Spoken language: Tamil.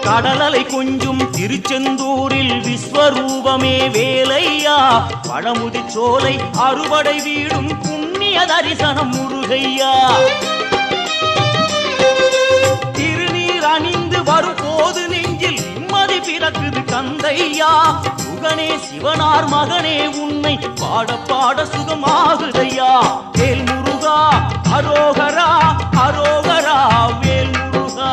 கடலலை கொஞ்சும் திருச்செந்தூரில் விஸ்வரூபமே வேலையா பழமுதி சோலை அறுபடை வீடும் புண்ணிய தரிசனம் முருகையா திருநீர் அணிந்து வரும் போது நெஞ்சில் நிம்மதி பிறக்குது கந்தையா சுகனே சிவனார் மகனே உன்னை பாட பாட சுகமாகுதையா வேல் முருகா அரோகரா அரோகரா வேல் முருகா